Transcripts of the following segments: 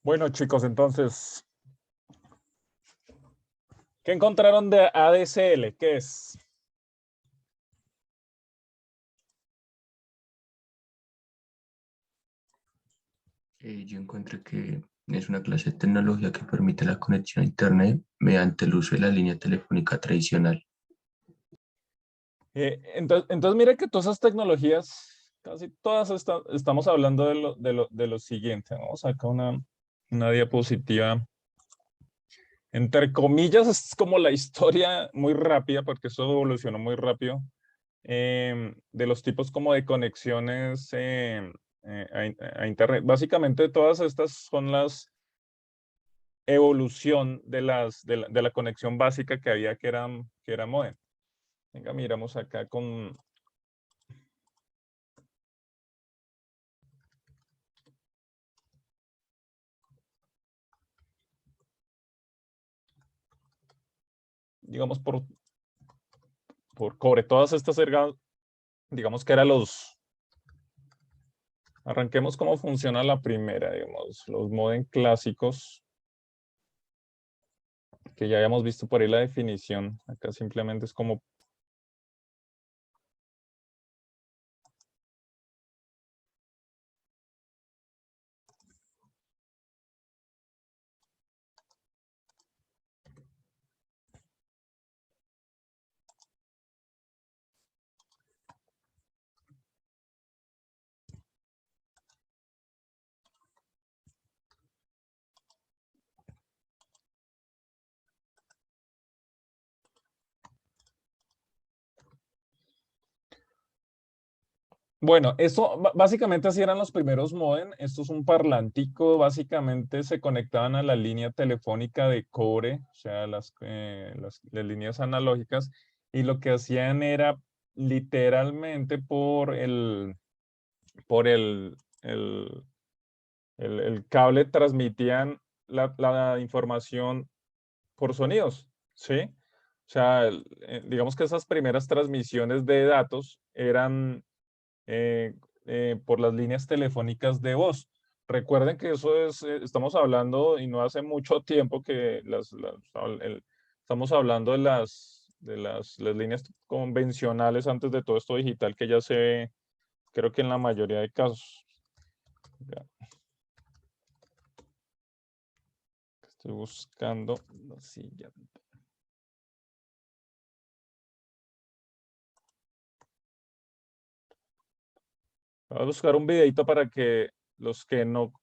Bueno, chicos, entonces, ¿qué encontraron de ADSL? ¿Qué es? Yo encuentro que es una clase de tecnología que permite la conexión a Internet mediante el uso de la línea telefónica tradicional. Entonces, mire que todas esas tecnologías, casi todas estamos hablando de lo siguiente. Vamos a sacar una diapositiva. Entre comillas, es como la historia muy rápida, porque eso evolucionó muy rápido, de los tipos como de conexiones a Internet. Básicamente, todas estas son las evolución de la conexión básica que había, que era módem. Venga, miramos acá con... digamos, por cobre. Todas estas digamos que eran los... Arranquemos cómo funciona la primera, digamos, los modem clásicos, que ya habíamos visto por ahí la definición. Acá simplemente es como... Bueno, eso básicamente así eran los primeros modem. Esto es un parlantico, básicamente se conectaban a la línea telefónica de cobre, o sea, las líneas analógicas, y lo que hacían era literalmente por el cable transmitían la información por sonidos, ¿sí? O sea, digamos que esas primeras transmisiones de datos eran eh, por las líneas telefónicas de voz. Recuerden que eso es, estamos hablando, y no hace mucho tiempo que estamos hablando de las líneas convencionales antes de todo esto digital que ya se ve, creo que en la mayoría de casos. Ya, estoy buscando la siguiente. Voy a buscar un videito para que los que nunca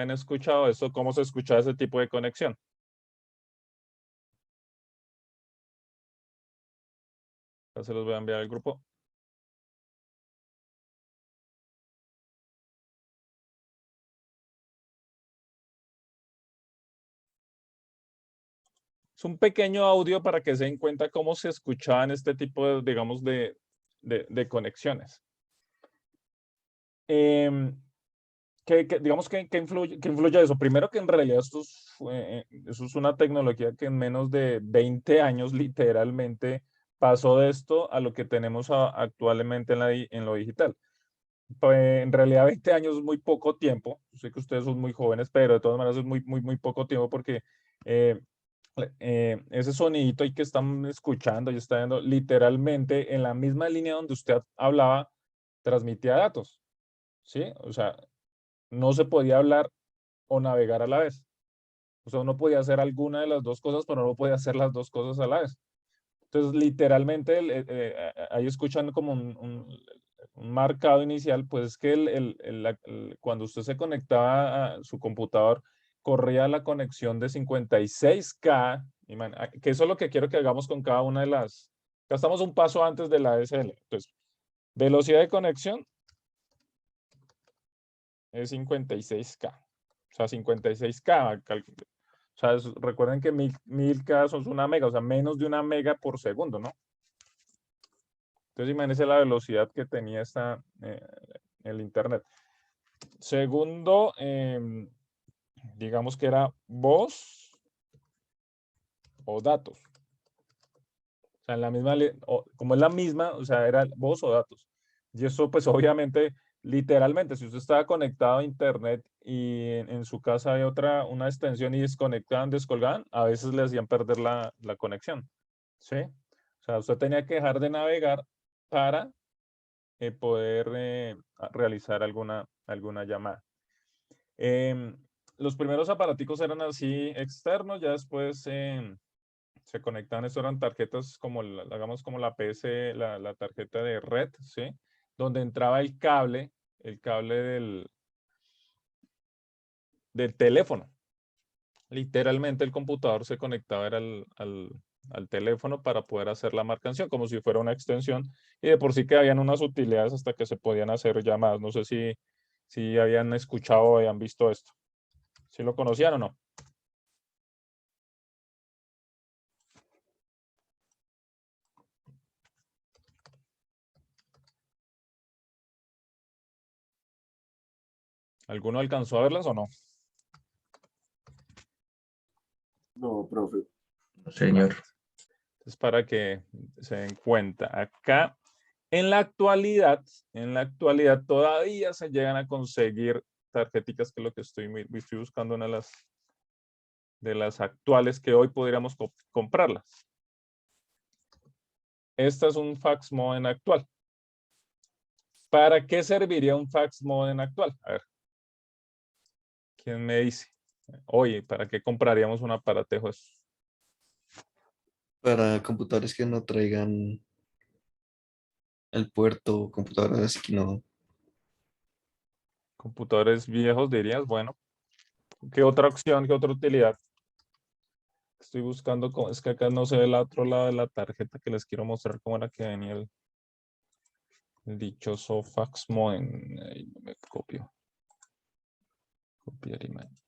han escuchado eso, cómo se escucha ese tipo de conexión. Ya se los voy a enviar al grupo. Es un pequeño audio para que se den cuenta cómo se escuchaban este tipo de, digamos, de conexiones. Em, digamos que influye eso. Primero que en realidad eso es una tecnología que en menos de 20 años literalmente pasó de esto a lo que tenemos actualmente en lo digital. Pues, en realidad 20 años es muy poco tiempo. Yo sé que ustedes son muy jóvenes, pero de todas maneras es muy, muy, muy poco tiempo porque eh, ese sonidito ahí que están escuchando y está viendo, literalmente en la misma línea donde usted hablaba, transmitía datos, ¿sí? O sea, no se podía hablar o navegar a la vez. O sea, uno podía hacer alguna de las dos cosas, pero no podía hacer las dos cosas a la vez. Entonces, literalmente, ahí escuchan como un marcado inicial, pues es que cuando usted se conectaba a su computador, corría la conexión de 56K, que eso es lo que quiero que hagamos con cada una de las. Ya estamos un paso antes de la ADSL. Entonces, velocidad de conexión es 56K. O sea, 56K. O sea, recuerden que 1000K son una mega, o sea, menos de una mega por segundo, ¿no? Entonces, imagínense la velocidad que tenía el Internet. Segundo, digamos que era voz o datos. O sea, en la misma, como es la misma, o sea, era voz o datos. Y eso, pues, obviamente, literalmente, si usted estaba conectado a internet y en su casa hay una extensión y desconectaban, descolgaban, a veces le hacían perder la conexión, ¿sí? O sea, usted tenía que dejar de navegar para poder realizar alguna llamada. Em, los primeros aparaticos eran así externos, ya después se conectaban, esto eran tarjetas como, hagamos como la PS, la tarjeta de red, ¿sí? Donde entraba el cable del teléfono. Literalmente el computador se conectaba era al teléfono para poder hacer la marcación, como si fuera una extensión, y de por sí que habían unas utilidades hasta que se podían hacer llamadas. No sé si habían escuchado o habían visto esto. ¿Si lo conocían o no? ¿Alguno alcanzó a verlas o no? No, profe. No, señor. Es para que se den cuenta. Acá, en la actualidad todavía se llegan a conseguir tarjeticas, que es lo que estoy buscando, una de las actuales que hoy podríamos comprarlas. Esta es un fax modem actual. ¿Para qué serviría un fax modem actual? A ver, ¿quién me dice? Oye, ¿para qué compraríamos un aparatejo? Para computadores que no traigan el puerto, computadoras que no. Computadores viejos, dirías, bueno, ¿qué otra opción, qué otra utilidad? Estoy buscando, es que acá no se ve el otro lado de la tarjeta que les quiero mostrar cómo era que venía el dichoso fax modem. Ahí no me copio. Copiar imagen.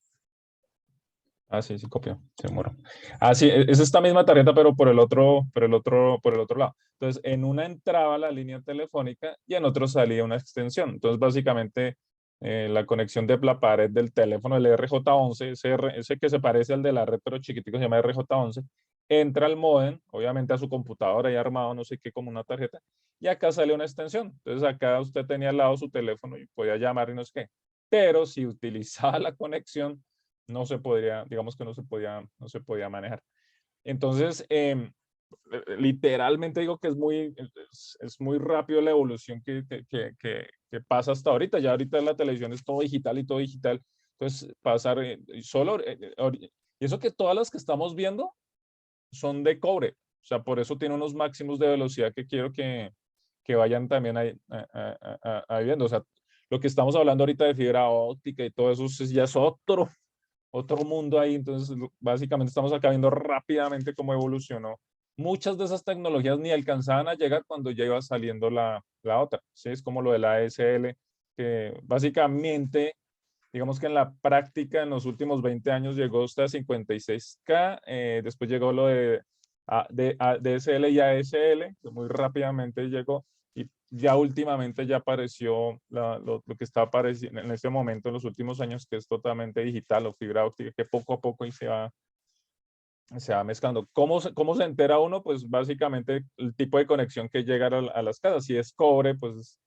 Ah, sí, sí, copió, se demoró. Ah, sí, es esta misma tarjeta, pero por el otro lado. Entonces, en una entraba la línea telefónica y en otro salía una extensión. Entonces, básicamente, la conexión de la pared del teléfono, el RJ11, ese que se parece al de la red, pero chiquitico, se llama RJ11, entra al modem, obviamente a su computadora y armado, no sé qué, como una tarjeta, y acá sale una extensión. Entonces, acá usted tenía al lado su teléfono y podía llamar y no sé qué. Pero si utilizaba la conexión, no se podría, digamos que no se podía manejar. Entonces, literalmente digo que es muy rápido la evolución que pasa hasta ahorita. Ya ahorita la televisión es todo digital y todo digital. Entonces, pasar solo, y eso que todas las que estamos viendo son de cobre. O sea, por eso tiene unos máximos de velocidad que quiero que vayan también ahí, ahí viendo. O sea, lo que estamos hablando ahorita de fibra óptica y todo eso ya es otro mundo ahí. Entonces, básicamente estamos acá viendo rápidamente cómo evolucionó. Muchas de esas tecnologías ni alcanzaban a llegar cuando ya iba saliendo la otra. ¿Sí? Es como lo de la ASL, que básicamente, digamos que en la práctica en los últimos 20 años llegó hasta 56K, después llegó lo de DSL y ASL, que muy rápidamente llegó, y ya últimamente ya apareció lo que está apareciendo en este momento, en los últimos años, que es totalmente digital o fibra óptica, que poco a poco se va mezclando. ¿Cómo se entera uno? Pues básicamente el tipo de conexión que llega a las casas. Si es cobre, pues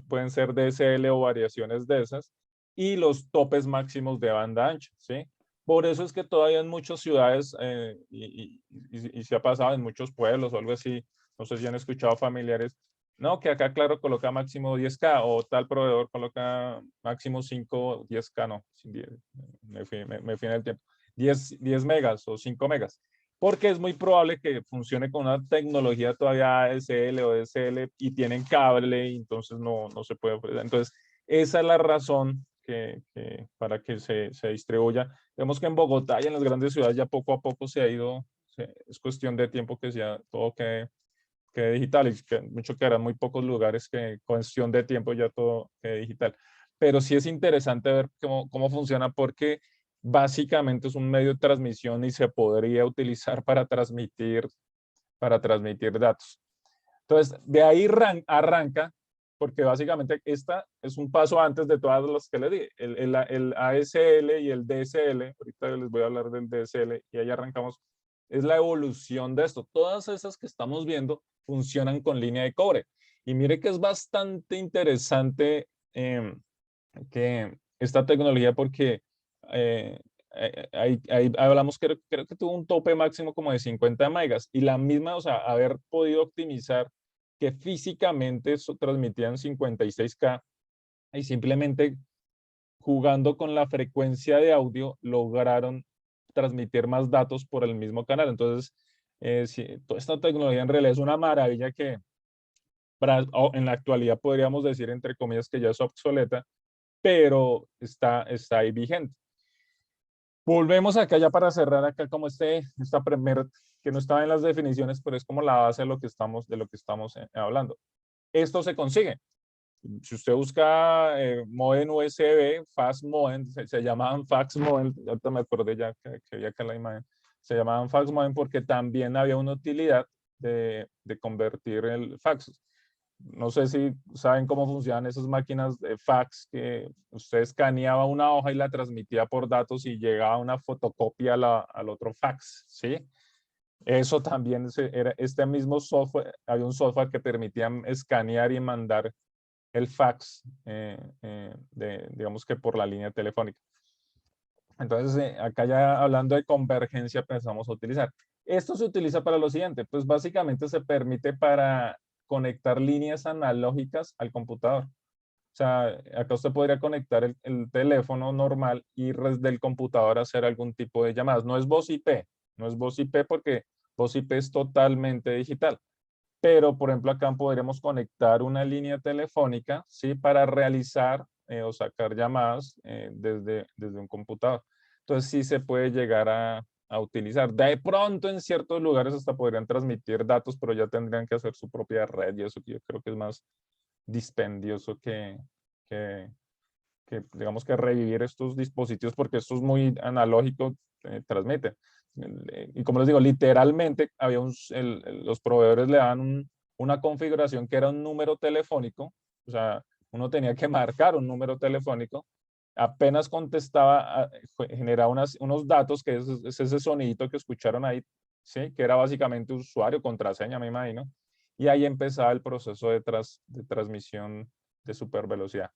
pueden ser DSL o variaciones de esas, y los topes máximos de banda ancha, ¿sí? Por eso es que todavía en muchas ciudades, y se ha pasado en muchos pueblos o algo así, no sé si han escuchado familiares, no, que acá, claro, coloca máximo 10K o tal proveedor coloca máximo 5, 10K, no, me fui en el tiempo. 10 megas o 5 megas, porque es muy probable que funcione con una tecnología todavía ASL o DSL y tienen cable y entonces no se puede ofrecer. Entonces, esa es la razón para que se distribuya. Vemos que en Bogotá y en las grandes ciudades ya poco a poco se ha ido, es cuestión de tiempo que sea todo que digital, y que mucho que eran muy pocos lugares que cuestión de tiempo ya todo quede digital. Pero sí es interesante ver cómo funciona, porque básicamente es un medio de transmisión y se podría utilizar para transmitir datos. Entonces, de ahí arranca, porque básicamente esta es un paso antes de todas las que le di, el ASL y el DSL. Ahorita les voy a hablar del DSL y ahí arrancamos. Es la evolución de esto. Todas esas que estamos viendo funcionan con línea de cobre. Y mire que es bastante interesante que esta tecnología porque ahí hablamos, creo que tuvo un tope máximo como de 50 megas y la misma, o sea, haber podido optimizar que físicamente transmitían 56K y simplemente jugando con la frecuencia de audio lograron transmitir más datos por el mismo canal. Entonces, sí, toda esta tecnología en realidad es una maravilla que en la actualidad podríamos decir, entre comillas, que ya es obsoleta, pero está ahí vigente. Volvemos acá ya para cerrar acá como esta primera, que no estaba en las definiciones, pero es como la base de lo que estamos hablando. Esto se consigue. Si usted busca modem USB, fast modem, se llamaban fax modem, ahorita me acordé ya que había acá la imagen, se llamaban fax modem porque también había una utilidad de convertir el fax. No sé si saben cómo funcionan esas máquinas de fax que usted escaneaba una hoja y la transmitía por datos y llegaba una fotocopia al otro fax, ¿sí? Eso también era este mismo software, había un software que permitía escanear y mandar el fax, digamos que por la línea telefónica. Entonces, acá ya hablando de convergencia, pensamos a utilizar. Esto se utiliza para lo siguiente, pues básicamente se permite para conectar líneas analógicas al computador. O sea, acá usted podría conectar el teléfono normal y desde el computador hacer algún tipo de llamadas. No es voz IP, no es voz IP porque voz IP es totalmente digital. Pero, por ejemplo, acá podríamos conectar una línea telefónica, ¿sí? Para realizar o sacar llamadas desde un computador. Entonces, sí se puede llegar a utilizar. De pronto, en ciertos lugares hasta podrían transmitir datos, pero ya tendrían que hacer su propia red y eso yo creo que es más dispendioso que digamos que revivir estos dispositivos porque esto es muy analógico, transmite. Y como les digo, literalmente había los proveedores le daban una configuración que era un número telefónico, o sea, uno tenía que marcar un número telefónico, apenas contestaba, generaba unos datos, que es ese sonidito que escucharon ahí, ¿sí? Que era básicamente usuario, contraseña, me imagino, y ahí empezaba el proceso de transmisión de supervelocidad.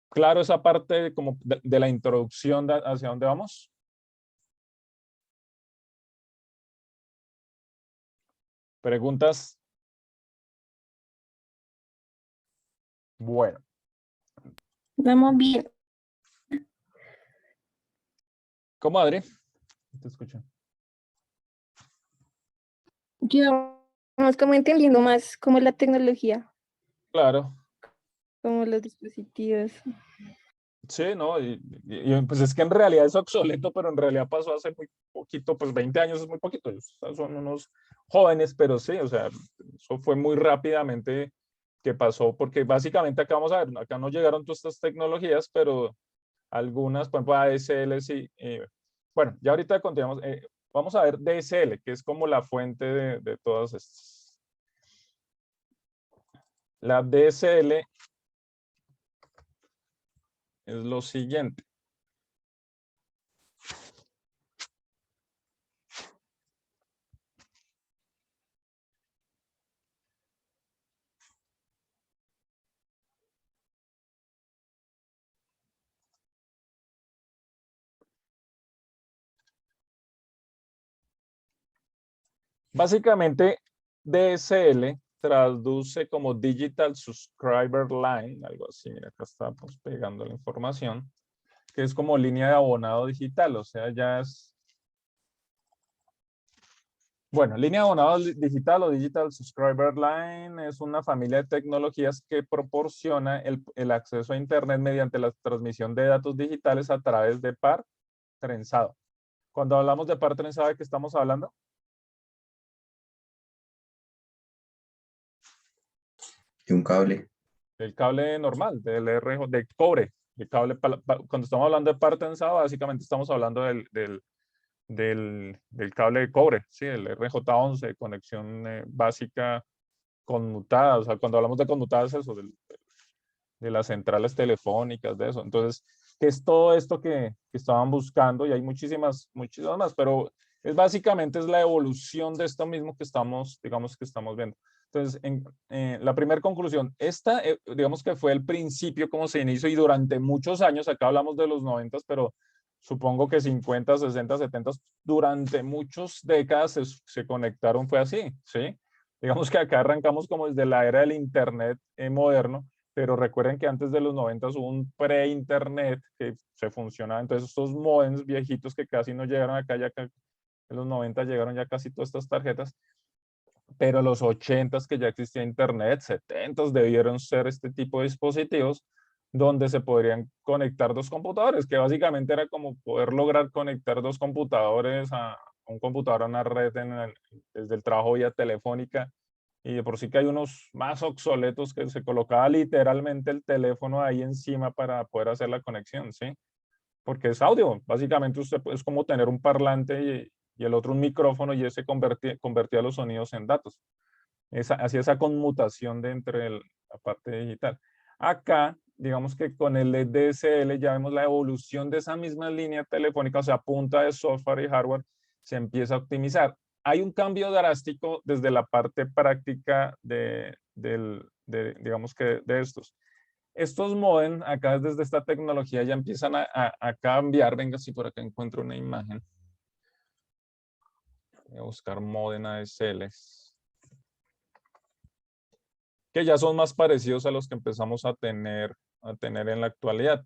Claro, esa parte como de la introducción hacia dónde vamos. ¿Preguntas? Bueno. Vamos bien. ¿Cómo, Adri? Te escucho. Yo vamos como entendiendo más cómo la tecnología, Claro. como los dispositivos. Sí, ¿no? Pues es que en realidad es obsoleto, pero en realidad pasó hace muy poquito, pues 20 años es muy poquito. Son unos jóvenes, pero sí, o sea, eso fue muy rápidamente que pasó, porque básicamente acá vamos a ver, acá no llegaron todas estas tecnologías, pero algunas, por ejemplo, ADSL, sí. Bueno, ya ahorita continuamos. Vamos a ver DSL, que es como la fuente de todas estas. La DSL es lo siguiente. Básicamente, DSL traduce como Digital Subscriber Line, algo así, mira, acá estamos pegando la información, que es como línea de abonado digital, o sea, ya es... Bueno, línea de abonado digital o Digital Subscriber Line es una familia de tecnologías que proporciona el acceso a Internet mediante la transmisión de datos digitales a través de par trenzado. Cuando hablamos de par trenzado, ¿de qué estamos hablando? De un cable. El cable normal, del RJ, de cobre. El cable cuando estamos hablando de par trenzado, básicamente estamos hablando del cable de cobre, ¿sí? El RJ11, conexión básica conmutada. O sea, cuando hablamos de conmutadas es eso, de las centrales telefónicas, de eso. Entonces, ¿qué es todo esto que estaban buscando? Y hay muchísimas más, pero básicamente es la evolución de esto mismo que estamos, digamos, que estamos viendo. Entonces, la primera conclusión, esta, digamos que fue el principio como se inició y durante muchos años, acá hablamos de los 90, pero supongo que 50, 60, 70, durante muchas décadas se conectaron, fue así, ¿sí? Digamos que acá arrancamos como desde la era del Internet moderno, pero recuerden que antes de los 90 hubo un pre-Internet que se funcionaba, entonces estos modems viejitos que casi no llegaron acá, ya que en los 90 llegaron ya casi todas estas tarjetas, pero los 80 que ya existía Internet, 70 debieron ser este tipo de dispositivos donde se podrían conectar dos computadores, que básicamente era como poder lograr conectar dos computadores a un computador a una red desde el trabajo vía telefónica. Y de por sí que hay unos más obsoletos que se colocaba literalmente el teléfono ahí encima para poder hacer la conexión, ¿sí? Porque es audio. Básicamente usted es como tener un parlante y el otro un micrófono y ese convertía los sonidos en datos. Hacía esa conmutación de entre la parte digital. Acá, digamos que con el DSL ya vemos la evolución de esa misma línea telefónica, o sea, a punta de software y hardware, se empieza a optimizar. Hay un cambio drástico desde la parte práctica digamos que de estos. Estos modem, acá desde esta tecnología ya empiezan a cambiar. Venga, si por acá encuentro una imagen. Voy a buscar modem ASL. Que ya son más parecidos a los que empezamos a tener en la actualidad.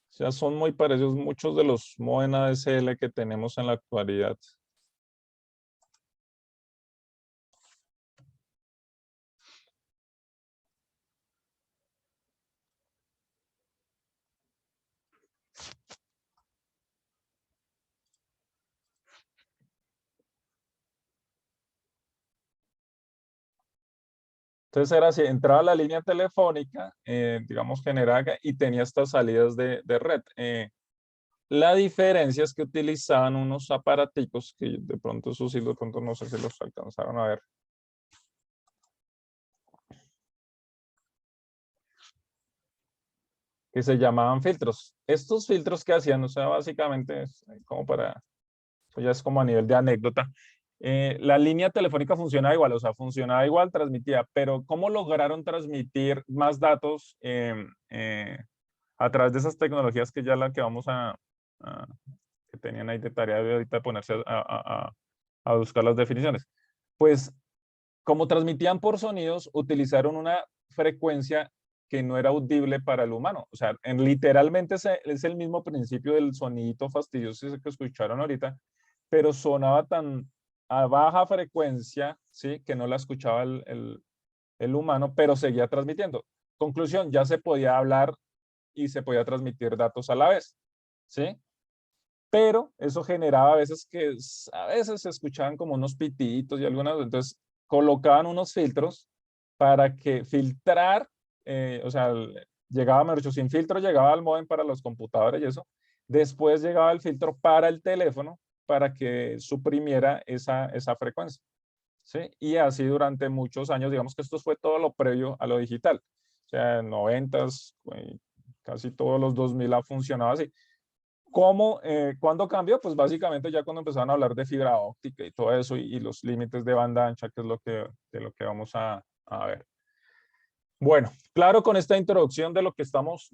O sea, son muy parecidos muchos de los modem ADSL que tenemos en la actualidad. Entonces era así, entraba la línea telefónica, digamos generada y tenía estas salidas de red. La diferencia es que utilizaban unos aparaticos que de pronto esos sí, de pronto no sé si los alcanzaron a ver. Que se llamaban filtros. Estos filtros que hacían, o sea, básicamente es como para, eso ya es como a nivel de anécdota. La línea telefónica funcionaba igual, o sea, funcionaba igual, transmitía, pero ¿cómo lograron transmitir más datos a través de esas tecnologías que ya la que vamos que tenían ahí de tarea de ahorita ponerse a buscar las definiciones? Pues como transmitían por sonidos, utilizaron una frecuencia que no era audible para el humano. O sea, literalmente es el mismo principio del sonidito fastidioso ese que escucharon ahorita, pero sonaba tan a baja frecuencia, ¿sí? Que no la escuchaba el humano, pero seguía transmitiendo. Conclusión, ya se podía hablar y se podía transmitir datos a la vez, ¿sí? Pero eso generaba a veces a veces se escuchaban como unos pititos y algunas, entonces colocaban unos filtros para que filtrar, o sea, llegaba, mejor dicho, sin filtro llegaba al modem para los computadores y eso. Después llegaba el filtro para el teléfono para que suprimiera esa frecuencia. ¿Sí? Y así durante muchos años, digamos que esto fue todo lo previo a lo digital. O sea, en 90s, casi todos los 2000 ha funcionado así. ¿Cuándo cambió? Pues básicamente ya cuando empezaron a hablar de fibra óptica y todo eso y los límites de banda ancha, que es de lo que vamos a ver. Bueno, claro con esta introducción de lo que estamos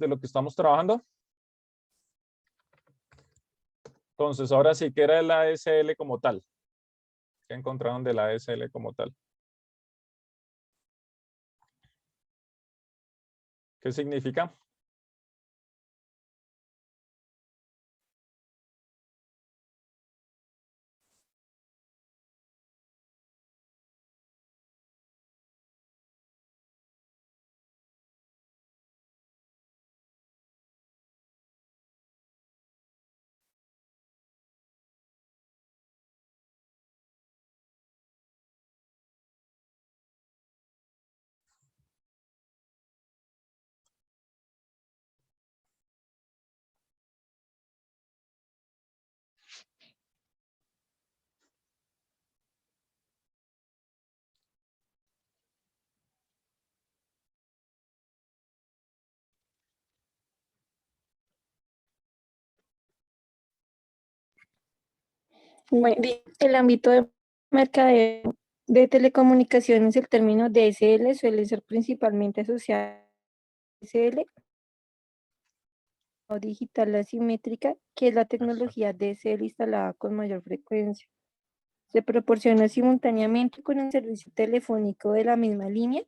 trabajando. Entonces, ahora sí, ¿qué era el ADSL como tal? ¿Qué encontraron del ADSL como tal? ¿Qué significa? Bueno, el ámbito de mercadeo de telecomunicaciones, el término DSL suele ser principalmente asociado a DSL o digital asimétrica, que es la tecnología DSL instalada con mayor frecuencia. Se proporciona simultáneamente con el servicio telefónico de la misma línea,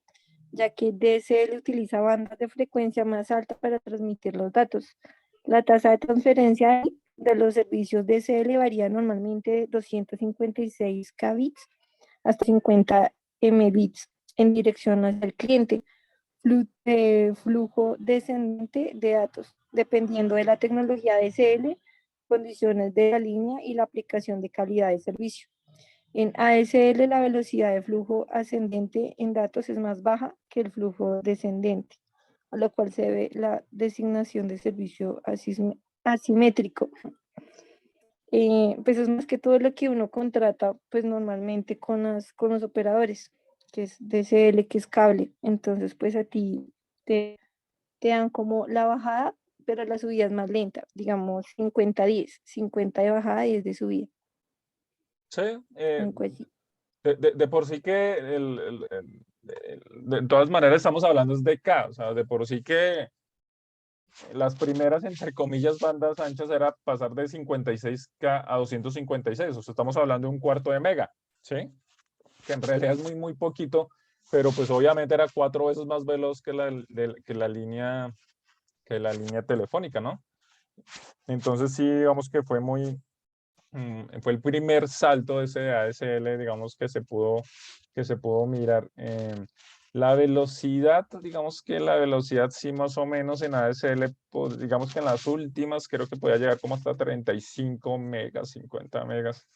ya que DSL utiliza bandas de frecuencia más alta para transmitir los datos. La tasa de transferencia de los servicios DSL varía normalmente de 256 kbits hasta 50 mbits en dirección hacia el cliente. Flujo descendente de datos, dependiendo de la tecnología DSL, condiciones de la línea y la aplicación de calidad de servicio. En ASL la velocidad de flujo ascendente en datos es más baja que el flujo descendente, a lo cual se debe la designación de servicio asimétrico. Pues es más que todo lo que uno contrata pues normalmente con los operadores, que es DSL, que es cable. Entonces pues a ti te dan como la bajada, pero la subida es más lenta, digamos 50-10, 50 de bajada y 10 de subida. Sí, Algo así. de por sí que de todas maneras estamos hablando es de K, o sea, de por sí que las primeras, entre comillas, bandas anchas era pasar de 56K a 256, o sea, estamos hablando de un cuarto de mega, ¿sí? Que en realidad es muy, muy poquito, pero pues obviamente era 4 veces más veloz que que la línea telefónica, ¿no? Entonces sí, digamos que fue fue el primer salto de ese ASL, digamos, que se pudo mirar. La velocidad, digamos que la velocidad sí más o menos en ASL, pues, digamos que en las últimas creo que podía llegar como hasta 35 megas, 50 megas.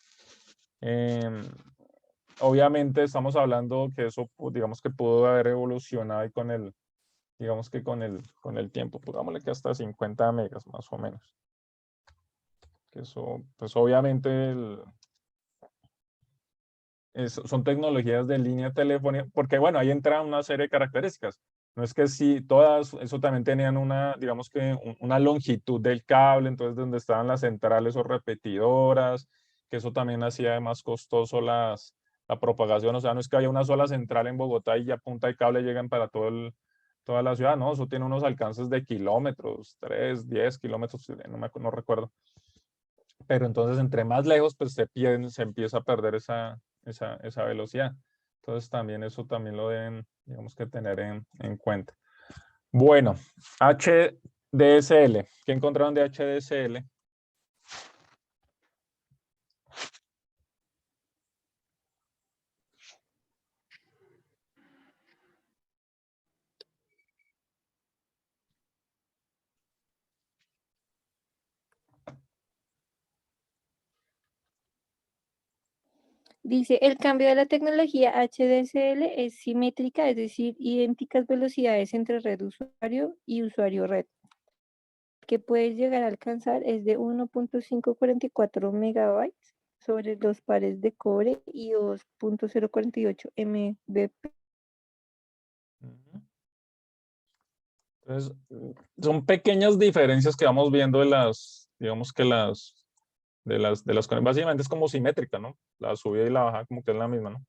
Obviamente estamos hablando que eso, pues, digamos que pudo haber evolucionado y digamos que con el tiempo, pues, digámosle que hasta 50 megas más o menos. Que eso, pues obviamente son tecnologías de línea telefónica, porque bueno, ahí entra una serie de características. No es que sí, todas, eso también tenían una, digamos que una longitud del cable, entonces donde estaban las centrales o repetidoras, que eso también hacía más costoso la propagación, o sea, no es que haya una sola central en Bogotá y ya punta de cable llegan para toda la ciudad, no, eso tiene unos alcances de kilómetros, 3, 10 kilómetros, no recuerdo. Pero entonces entre más lejos, pues se empieza a perder esa velocidad. Entonces también eso también lo deben, digamos que tener en cuenta. Bueno, HDSL. ¿Qué encontraron de HDSL? Dice, el cambio de la tecnología HDSL es simétrica, es decir, idénticas velocidades entre red usuario y usuario red. Que puedes llegar a alcanzar es de 1.544 megabytes sobre los pares de cobre y 2.048 Mbps. Entonces, son pequeñas diferencias que vamos viendo digamos que básicamente es como simétrica, ¿no? La subida y la bajada como que es la misma, ¿no?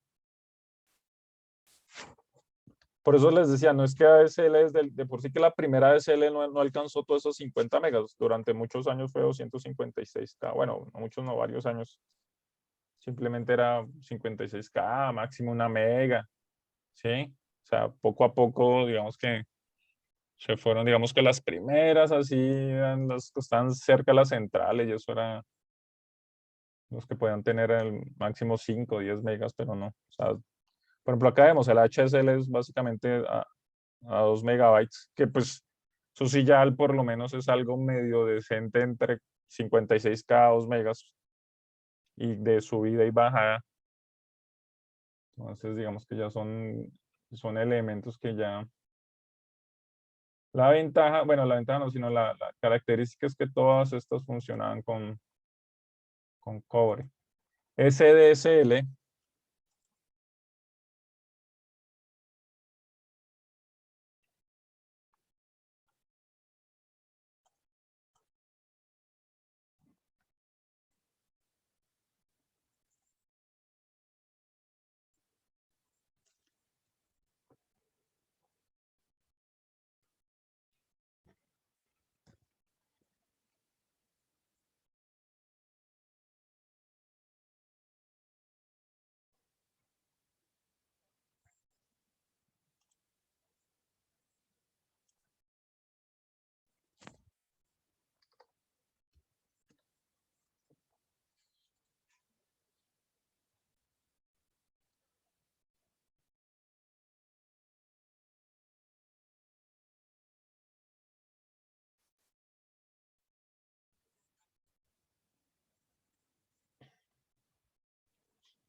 Por eso les decía, no es que ADSL es de por sí que la primera ADSL no alcanzó todos esos 50 megas. Durante muchos años fue 256K. Bueno, no muchos, no varios años. Simplemente era 56K, máximo 1 mega. ¿Sí? O sea, poco a poco, digamos que se fueron, digamos que las primeras así, eran las que estaban cerca de las centrales y eso era los que podían tener el máximo 5 o 10 megas, pero no. O sea, por ejemplo, acá vemos el HSL es básicamente a 2 megabytes, que pues eso sí ya por lo menos es algo medio decente entre 56K, 2 megas y de subida y bajada. Entonces digamos que ya son elementos que ya... La ventaja, bueno, la ventaja no, sino la característica es que todas estas funcionaban con cobre. SDSL.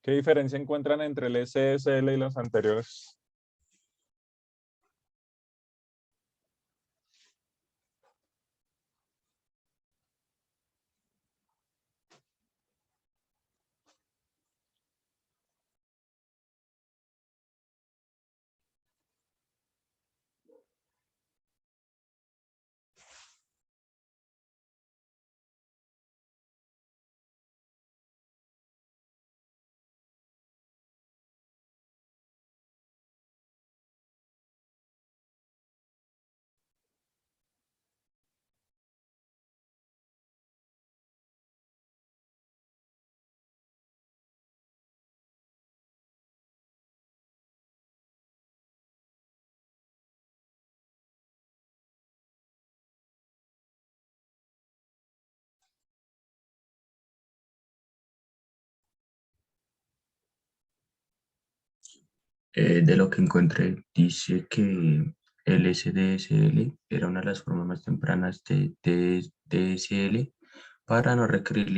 ¿Qué diferencia encuentran entre el SSL y los anteriores? De lo que encontré, dice que el SDSL era una de las formas más tempranas de DSL para no requerir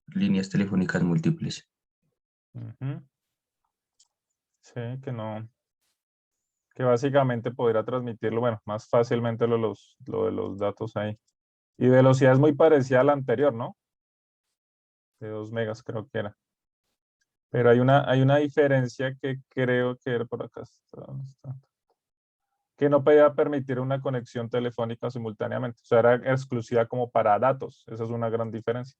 líneas telefónicas múltiples. Ujú. Sí, que básicamente podría transmitirlo, bueno, más fácilmente lo de los datos ahí. Y velocidad es muy parecida a la anterior, ¿no? De 2 megas creo que era. Pero hay una diferencia que creo que era por acá. ¿Dónde está? Que no podía permitir una conexión telefónica simultáneamente. O sea, era exclusiva como para datos. Esa es una gran diferencia.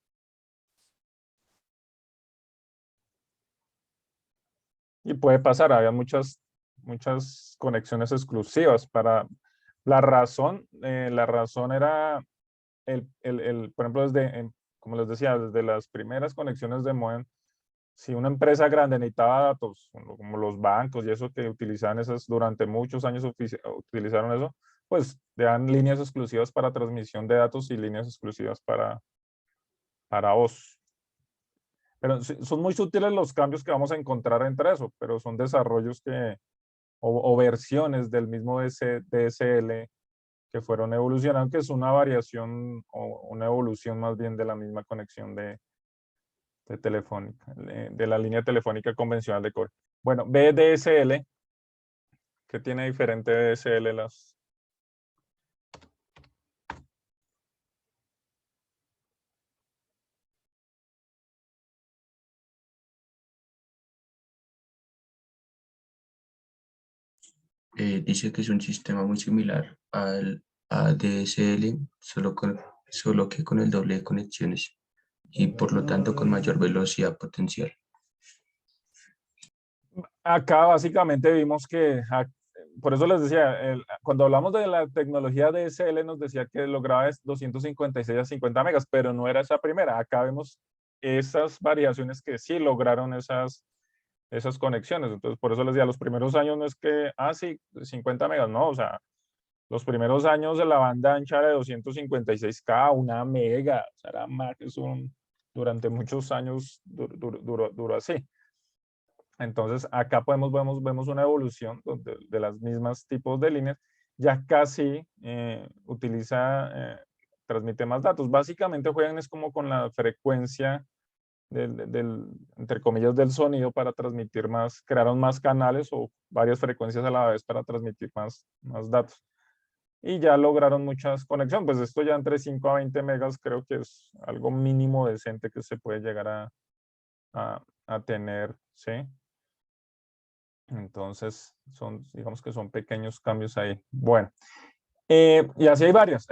Y puede pasar, había muchas conexiones exclusivas para la razón era por ejemplo, como les decía, desde las primeras conexiones de modem, si una empresa grande necesitaba datos, como los bancos y eso que utilizaban esas durante muchos años utilizaron eso, pues le dan líneas exclusivas para transmisión de datos y líneas exclusivas para voz. Pero son muy sutiles los cambios que vamos a encontrar entre eso, pero son desarrollos o versiones del mismo DSL que fueron evolucionando, que es una variación o una evolución más bien de la misma conexión de telefónica, de la línea telefónica convencional de cobre. Bueno, VDSL, ¿qué tiene diferente DSL las? Dice que es un sistema muy similar al ADSL, solo que con el doble de conexiones y por lo tanto con mayor velocidad potencial. Acá básicamente vimos que, por eso les decía, cuando hablamos de la tecnología DSL nos decía que lograba 256 a 50 megas, pero no era esa primera. Acá vemos esas variaciones que sí lograron esas conexiones. Entonces, por eso les decía, los primeros años no es que, sí, 50 megas, no, o sea, los primeros años de la banda ancha era de 256K, 1 mega, o sea, era más, durante muchos años duró así. Entonces, acá vemos una evolución de las mismas tipos de líneas, ya casi transmite más datos. Básicamente juegan es como con la frecuencia entre comillas, del sonido para transmitir más, crearon más canales o varias frecuencias a la vez para transmitir más datos. Y ya lograron muchas conexiones, pues esto ya entre 5 a 20 megas creo que es algo mínimo decente que se puede llegar a tener, ¿sí? Entonces, digamos que son pequeños cambios ahí. Bueno, y así hay varias,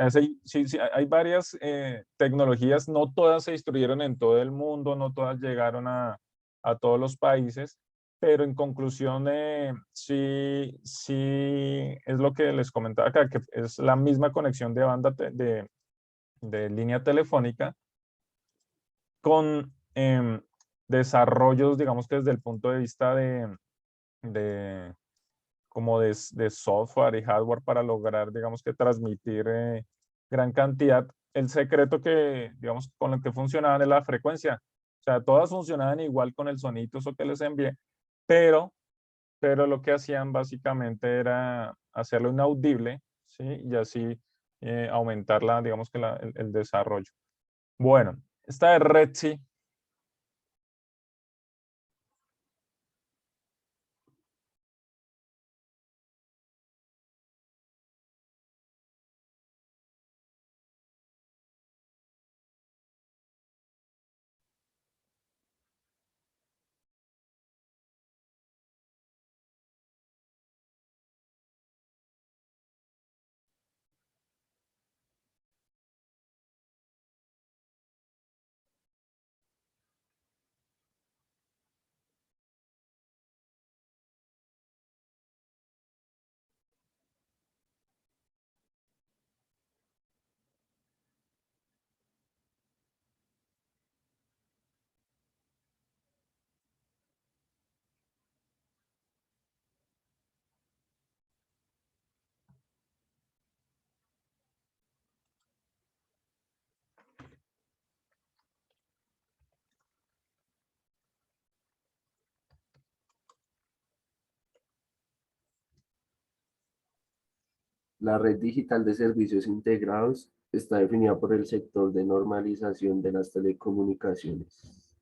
sí, hay varias tecnologías, no todas se distribuyeron en todo el mundo, no todas llegaron a todos los países, pero en conclusión, sí es lo que les comentaba acá, que es la misma conexión de banda de línea telefónica con desarrollos, digamos que desde el punto de vista de como de software y hardware para lograr, digamos que transmitir gran cantidad. El secreto que, digamos, con el que funcionaban es la frecuencia. O sea, todas funcionaban igual con el sonito, eso que les envié, pero lo que hacían básicamente era hacerlo inaudible, ¿sí? Y así aumentar digamos que el desarrollo. Bueno, esta de Red La red digital de servicios integrados está definida por el sector de normalización de las telecomunicaciones.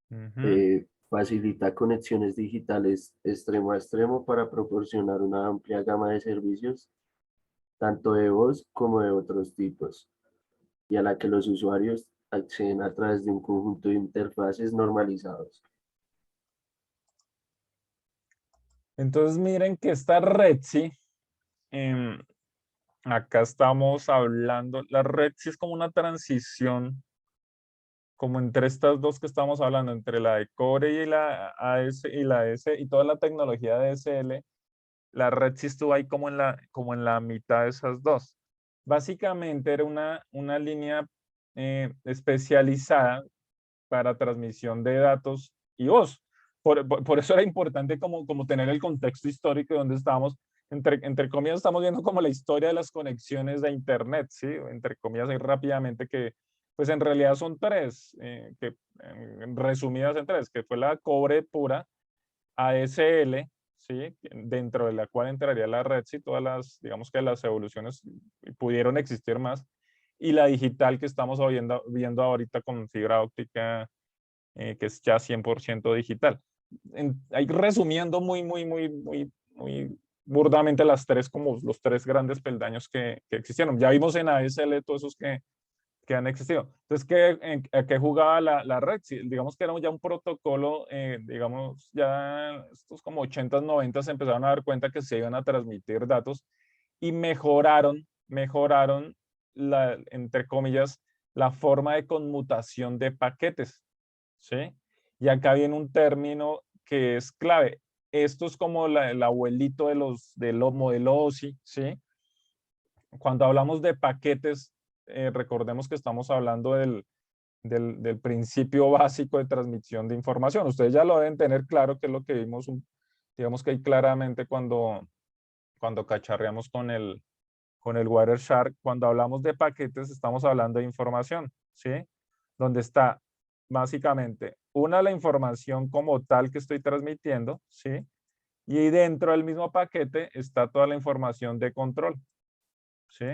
Ujú. Facilita conexiones digitales extremo a extremo para proporcionar una amplia gama de servicios, tanto de voz como de otros tipos, y a la que los usuarios acceden a través de un conjunto de interfaces normalizados. Entonces miren que esta red, sí, acá estamos hablando, la red sí es como una transición, como entre estas dos que estamos hablando, entre la de Core y la AS y la S y toda la tecnología de DSL, la red sí estuvo ahí como en la mitad de esas dos. Básicamente era una línea especializada para transmisión de datos y voz. Por eso era importante como tener el contexto histórico de donde estábamos. Entre comillas, estamos viendo como la historia de las conexiones de Internet, ¿sí? Entre comillas, ahí rápidamente que, pues en realidad son tres, resumidas en tres, que fue la cobre pura, ASL, ¿sí? Dentro de la cual entraría la red, si todas las, digamos que las evoluciones pudieron existir más, y la digital que estamos viendo ahorita con fibra óptica, que es ya 100% digital. Ahí resumiendo muy burdamente las tres, como los tres grandes peldaños que existieron. Ya vimos en ASL todos esos que han existido. Entonces, ¿a qué jugaba la red? Sí, digamos que era ya un protocolo, digamos, ya estos como 80s, 90s se empezaron a dar cuenta que se iban a transmitir datos y mejoraron entre comillas, la forma de conmutación de paquetes, ¿sí? Y acá viene un término que es clave. Esto es como el abuelito del modelo OSI, ¿sí? Cuando hablamos de paquetes, recordemos que estamos hablando del principio básico de transmisión de información. Ustedes ya lo deben tener claro, que es lo que vimos, digamos que ahí claramente cuando cacharreamos con el Wireshark. Cuando hablamos de paquetes, estamos hablando de información, ¿sí? Donde está básicamente la información como tal que estoy transmitiendo, ¿sí? Y dentro del mismo paquete está toda la información de control, ¿sí?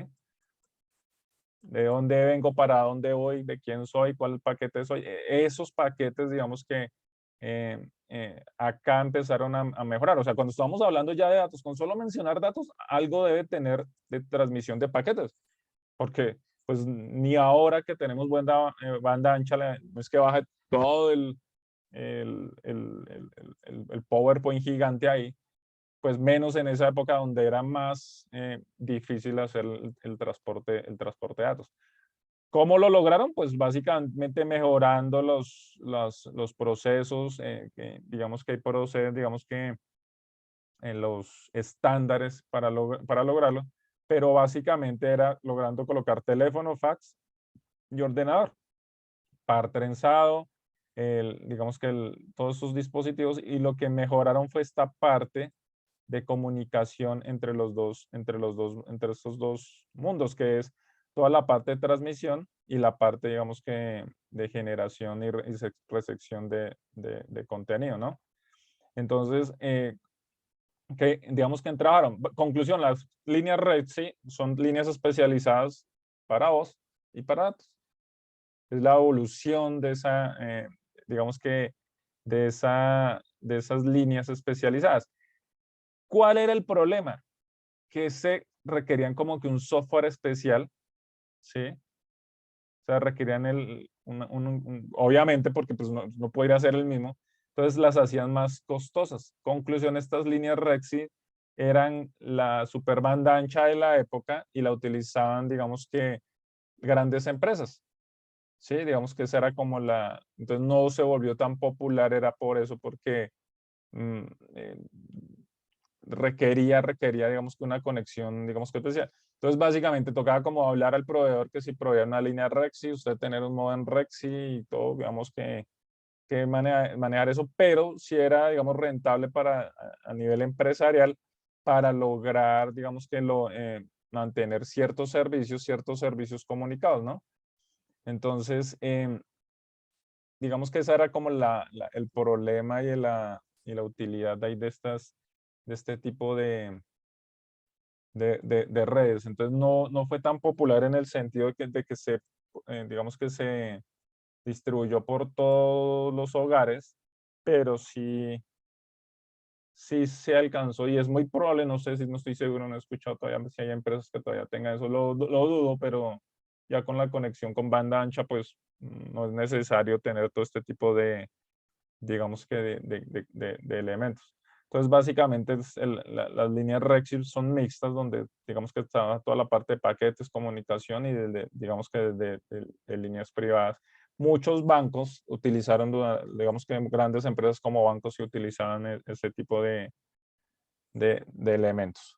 De dónde vengo, para dónde voy, de quién soy, cuál paquete soy. Esos paquetes, digamos que acá empezaron a mejorar. O sea, cuando estamos hablando ya de datos, con solo mencionar datos, algo debe tener de transmisión de paquetes. Porque pues ni ahora que tenemos banda ancha, no es que baje todo el PowerPoint gigante ahí, pues menos en esa época donde era más difícil hacer el transporte de datos. ¿Cómo lo lograron? Pues básicamente mejorando los procesos, digamos que hay procesos, digamos que en los estándares para lograrlo, pero básicamente era logrando colocar teléfono, fax y ordenador, par trenzado, digamos que todos esos dispositivos, y lo que mejoraron fue esta parte de comunicación entre estos dos mundos, que es toda la parte de transmisión y la parte, digamos que, de generación y recepción de contenido, ¿no? Entonces, digamos que entraron. Conclusión, las líneas red, sí, son líneas especializadas para voz y para datos. Es la evolución de esa, digamos que, de esas líneas especializadas. ¿Cuál era el problema? Que se requerían como que un software especial, ¿sí? O sea, requerían obviamente porque pues no podría ser el mismo, entonces las hacían más costosas. Conclusión, estas líneas Rexy eran la super banda ancha de la época y la utilizaban, digamos que, grandes empresas, ¿sí? Digamos que esa era como entonces no se volvió tan popular, era por eso, porque mm, eh, requería, digamos que una conexión, digamos que especial. Entonces, básicamente tocaba como hablar al proveedor que si proveía una línea Rexy, usted tener un modem Rexy y todo, digamos que manejar eso, pero si era, digamos, rentable a nivel empresarial para lograr, digamos que mantener ciertos servicios comunicados, ¿no? Entonces, digamos que esa era como el problema y la utilidad de, ahí de este tipo de de redes. Entonces no fue tan popular en el sentido de que se, digamos que se distribuyó por todos los hogares, pero sí se alcanzó y es muy probable, no sé si no estoy seguro, no he escuchado todavía si hay empresas que todavía tengan eso, lo dudo, pero ya con la conexión con banda ancha, pues no es necesario tener todo este tipo de, digamos que de elementos. Entonces, básicamente las líneas Rexip son mixtas, donde digamos que está toda la parte de paquetes, comunicación y digamos que de líneas privadas. Muchos bancos utilizaron, digamos que grandes empresas como bancos que utilizaban ese tipo de elementos.